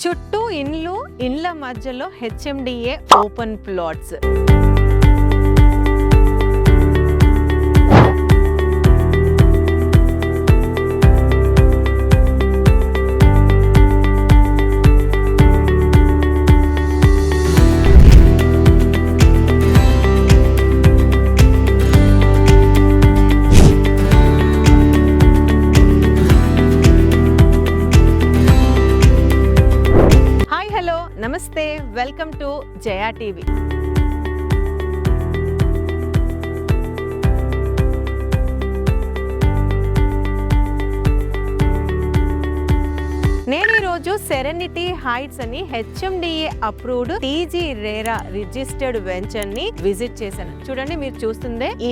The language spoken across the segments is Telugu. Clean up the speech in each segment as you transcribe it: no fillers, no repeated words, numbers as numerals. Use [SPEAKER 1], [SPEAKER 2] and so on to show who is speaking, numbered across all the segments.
[SPEAKER 1] చుట్టూ ఇండ్ల మధ్యలో హెచ్ఎండిఏ ఓపెన్ ప్లాట్స్. నమస్తే, వెల్కమ్ టు జయా టీవీ. నేను ఈరోజు సెరెనిటీ హైట్స్ అని HMDA approved TG RERA registered venture ని విజిట్ చేశాను. చూడండి, మీరు చూస్తుందే ఈ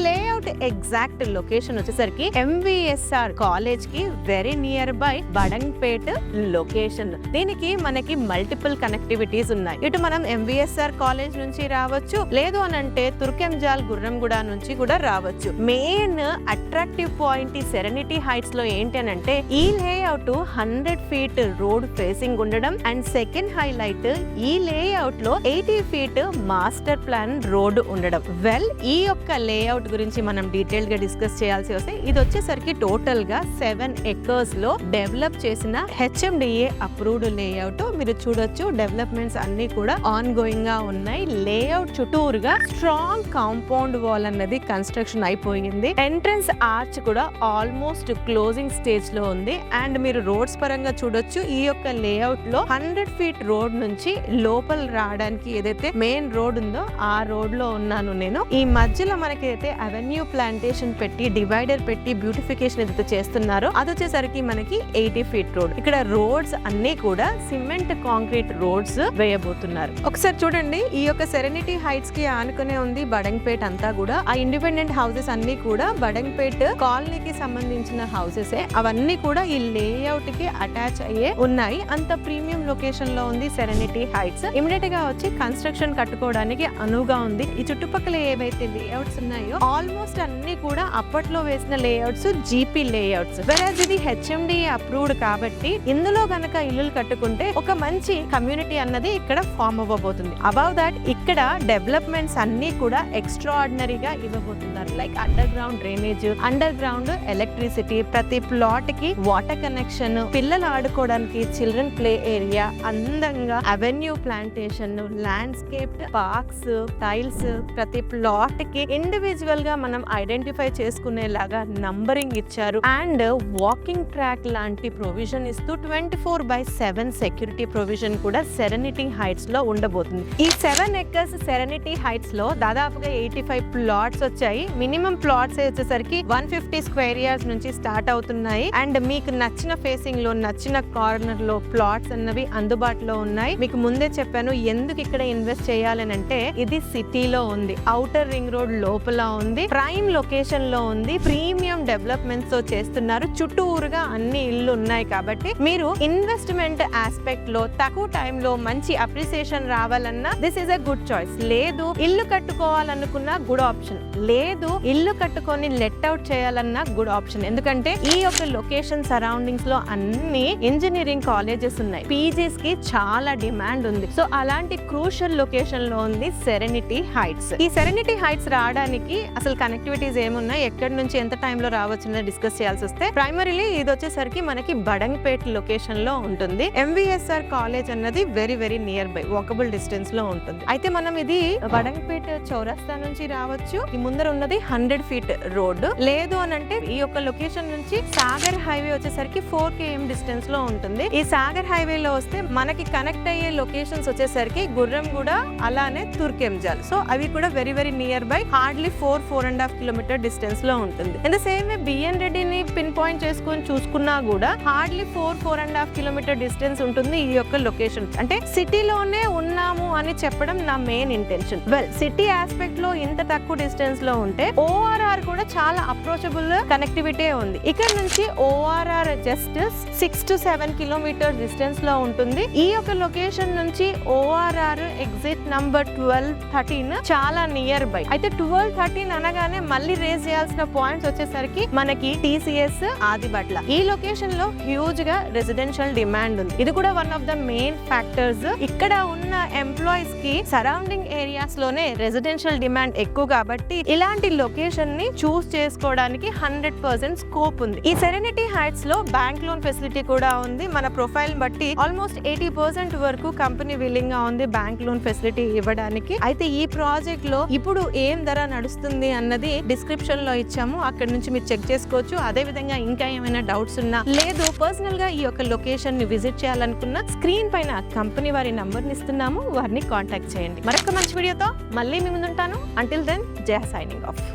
[SPEAKER 1] లేఅవుట్ ఎగ్జాక్ట్ లొకేషన్ వచ్చేసరికి ఎంవిఎస్ఆర్ కాలేజ్ కి very near by Badangpet location. దీనికి మనకి మల్టిపుల్ కనెక్టివిటీస్ ఉన్నాయి. ఇటు మనం ఎంవిఎస్ఆర్ కాలేజ్ నుంచి రావచ్చు, లేదు అని అంటే తుర్కెంజాల్ గుర్రంగూడ నుంచి కూడా రావచ్చు. మెయిన్ అట్రాక్టివ్ పాయింట్ ఈ సెరెనిటీ హైట్స్ లో ఏంటి అని అంటే ఈ లేఅవుట్ 100 feet రోడ్ ఫేసింగ్ ఉండడం అండ్ సెకండ్ హైలైట్ ఈ లేఅవుట్ లో 80 feet మాస్టర్ ప్లాన్ రోడ్ ఉండడం. వెల్, ఈ యొక్క లేఅవుట్ గురించి మనం డీటెయిల్ గా డిస్కస్ చేయాల్సి వస్తే ఇది వచ్చేసరికి టోటల్ గా 7 acres లో డెవలప్ చేసిన హెచ్ఎండిఏ అప్రూవ్డ్ లేఅవుట్. మీరు చూడొచ్చు, డెవలప్మెంట్స్ అన్ని కూడా ఆన్ గోయింగ్ గా ఉన్నాయి. లేఅవుట్ చుట్టూరుగా స్ట్రాంగ్ కాంపౌండ్ వాల్ అన్నది కన్స్ట్రక్షన్ అయిపోయింది. ఎంట్రన్స్ ఆర్చ్ కూడా ఆల్మోస్ట్ క్లోజింగ్ స్టేజ్ లో ఉంది. అండ్ మీరు రోడ్స్ పరంగా చూడొచ్చు, ఈ యొక్క లేఅవుట్ లో 100 feet రోడ్ నుంచి లోపల రావడానికి ఏదైతే మెయిన్ రోడ్ ఉందో ఆ రోడ్ లో ఉన్నాను నేను. ఈ మధ్యలో మనకి అయితే అవెన్యూ ప్లాంటేషన్ పెట్టి డివైడర్ పెట్టి బ్యూటిఫికేషన్ ఏదైతే చేస్తున్నారో అది వచ్చేసరికి మనకి 80 feet రోడ్. ఇక్కడ రోడ్స్ అన్ని కూడా సిమెంట్ కాంక్రీట్ రోడ్స్ వేయబోతున్నారు. ఒకసారి చూడండి, ఈ యొక్క సెరెనిటీ హైట్స్ కి ఆనుకునే ఉంది బడంగ్పేట్ అంతా కూడా. ఆ ఇండిపెండెంట్ హౌసెస్ అన్ని కూడా బడంగ్పేట్ కాలనీకి సంబంధించిన హౌసెస్. అవన్నీ కూడా ఈ లేఅవుట్ కి అటాచ్ అయ్యే ఉన్నాయి. అంత ప్రీమియం లొకేషన్ లో ఉంది సెరెనిటీ హైట్స్. ఇమిడియట్ గా వచ్చి కన్స్ట్రక్షన్ కట్టుకోవడానికి అనువుగా ఉంది. ఈ చుట్టుపక్కల ఏవైతే లేఅవుట్స్ ఉన్నాయో ఆల్మోస్ట్ అన్ని కూడా అప్పట్లో వేసిన లేఅవుట్స్ జీపీ లేఅవుట్స్. వెరాజ్ ఇది హెచ్ఎండిఏ అప్రూవ్డ్ కాబట్టి ఇందులో గనక ఇల్లులు కట్టుకుంటే ఒక మంచి కమ్యూనిటీ అన్నది ఇక్కడ ఫామ్ అవ్వబోతుంది. అబౌవ్ దాట్ ఇక్కడ డెవలప్మెంట్స్ అన్ని కూడా ఎక్స్ట్రా ఆర్డినరీగా ఇవ్వబోతున్నారు. Like under ground drainage, under ground electricity, ప్రతి ప్లాట్ కి వాటర్ కనెక్షన్, పిల్లలు ఆడుకోవడానికి చిల్డ్రన్ ప్లే ఏరియా, అందంగా avenue plantation, landscape parks, tiles, ప్రతి ప్లాట్ కి ఇండివిజువల్ గా మనం ఐడెంటిఫై చేసుకునేలాగా నంబరింగ్ ఇచ్చారు. అండ్ వాకింగ్ ట్రాక్ లాంటి ప్రొవిజన్ ఇస్తూ 24/7 సెక్యూరిటీ ప్రొవిజన్ కూడా సెరెనిటీ హైట్స్ లో ఉండబోతుంది. ఈ 7 acres సెరెనిటీ హైట్స్ లో దాదాపుగా 85 ప్లాట్స్ వచ్చాయి. మినిమం ప్లాట్స్ వచ్చేసరికి 150 square yards నుంచి స్టార్ట్ అవుతున్నాయి. అండ్ మీకు నచ్చిన ఫేసింగ్ లో నచ్చిన కార్నర్ లో ప్లాట్స్ అన్నవి అందుబాటులో ఉన్నాయి. మీకు ముందే చెప్పాను ఎందుకు ఇక్కడ ఇన్వెస్ట్ చేయాలని అంటే ఇది సిటీలో ఉంది, ఔటర్ రింగ్ రోడ్ లోపల ఉంది, ప్రైమ్ లొకేషన్ లో ఉంది, ప్రీమియం డెవలప్మెంట్స్ తో చేస్తున్నారు. చుట్టూరుగా అన్ని ఇల్లు ఉన్నాయి కాబట్టి మీరు ఇన్వెస్ట్మెంట్ ఆస్పెక్ట్ లో తక్కువ టైం లో మంచి అప్రిసియేషన్ రావాలన్నా this is a good choice. లేదు ఇల్లు కట్టుకోవాలనుకున్నా గుడ్ ఆప్షన్, లేదు ఇల్లు కట్టుకొని లెట్ అవుట్ చేయాలన్నా గుడ్ ఆప్షన్. ఎందుకంటే ఈ యొక్క లొకేషన్ సరౌండింగ్స్ లో అన్ని ఇంజనీరింగ్ కాలేజెస్ ఉన్నాయి. పీజీస్ కి చాలా డిమాండ్ ఉంది. సో అలాంటి క్రూషియల్ లొకేషన్ లో ఉంది సెరెనిటీ హైట్స్. ఈ సెరెనిటీ హైట్స్ రావడానికి అసలు కనెక్టివిటీస్ ఏమున్నాయి, ఎక్కడి నుంచి ఎంత టైంలో రావచ్చు డిస్కస్ చేయాల్సి వస్తే ప్రైమరీలీ ఇది వచ్చేసరికి మనకి బడంగ్పేట్ లొకేషన్ లో ఉంటుంది. ఎంవిఎస్ఆర్ కాలేజ్ అన్నది very very near by, walkable distance లో ఉంటుంది. అయితే మనం ఇది బడంగ్పేట్ చౌరస్తా నుంచి రావచ్చు. ఈ ముందర ఉన్నది 100 feet రోడ్. లేదు అని అంటే ఈ యొక్క లొకేషన్ నుంచి సాగర్ హైవే వచ్చేసరికి 4 km డిస్టెన్స్ లో ఉంటుంది. ఈ సాగర్ హైవే లో వస్తే మనకి కనెక్ట్ అయ్యే లొకేషన్స్ వచ్చేసరికి గుర్రంగూడ అలానే తుర్కెంజాల్. సో అవి కూడా very very near by, hardly 4.5 kilometer distance లో ఉంటుంది. In the same way BN రెడ్డిని పిన్ పాయింట్ చేసుకొని చూసుకున్నా కూడా హార్డ్లీ 4.5 kilometer డిస్టెన్స్ ఉంటుంది ఈ యొక్క లొకేషన్. అంటే సిటీలోనే ఉన్నాము అని చెప్పడం నా main intention. Well, city aspect లో ఇంత తక్కువ డిస్టెన్స్ డిస్టెన్స్ లో ఉంటే ORR కూడా చాలా అప్రోచబుల్ కనెక్టివిటీ ఉంది. ఇక్కడ నుంచి ORR just 6 to 7 kilometre distance లో ఉంటుంది. ఈ యొక్క లొకేషన్ నుంచి ORR ఎగ్జిట్ నంబర్ 12-13 చాలా నియర్ బై. అయితే 12-13 అనగానే మళ్ళీ రేజ్ చేయాల్సిన పాయింట్స్ వచ్చేసరికి మనకి TCS ఆదిబట్ల. ఈ లొకేషన్ లో హ్యూజ్ గా రెసిడెన్షియల్ డిమాండ్ ఉంది. ఇది కూడా one of the main factors. ఇక్కడ ఉన్న ఎంప్లాయీస్ కి సరౌండింగ్ ఏరియాస్ లోనే రెసిడెన్షియల్ డిమాండ్ ఎక్కువ కాబట్టి ఇలాంటి లొకేషన్ ని చూస్ చేసుకోవడానికి 100% స్కోప్ ఉంది. ఈ సెరెనిటీ హైట్స్ లో బ్యాంక్ లోన్ ఫెసిలిటీ కూడా ఉంది. మన ప్రొఫైల్ బట్టి ఆల్మోస్ట్ 80% వరకు కంపెనీ విల్లింగ్ గా ఉంది బ్యాంక్ లోన్ ఫెసిలిటీ ఇవ్వడానికి. అయితే ఈ ప్రాజెక్ట్ లో ఇప్పుడు ఏం ధర నడుస్తుంది అన్నది డిస్క్రిప్షన్ లో ఇచ్చాము, అక్కడ నుంచి మీరు చెక్ చేసుకోవచ్చు. అదే విధంగా ఇంకా ఏమైనా డౌట్స్ ఉన్నా లేదు పర్సనల్ గా ఈ యొక్క లొకేషన్ ని విజిట్ చేయాలనుకున్న స్క్రీన్ పైన కంపెనీ వారి నంబర్ ని ఇస్తున్నాము, వారిని కాంటాక్ట్ చేయండి. మరొక మంచి వీడియోతో మళ్ళీ మీ ముందుంటాను. అంటిల్ దెన్ జయ సైనింగ్ ఆఫ్.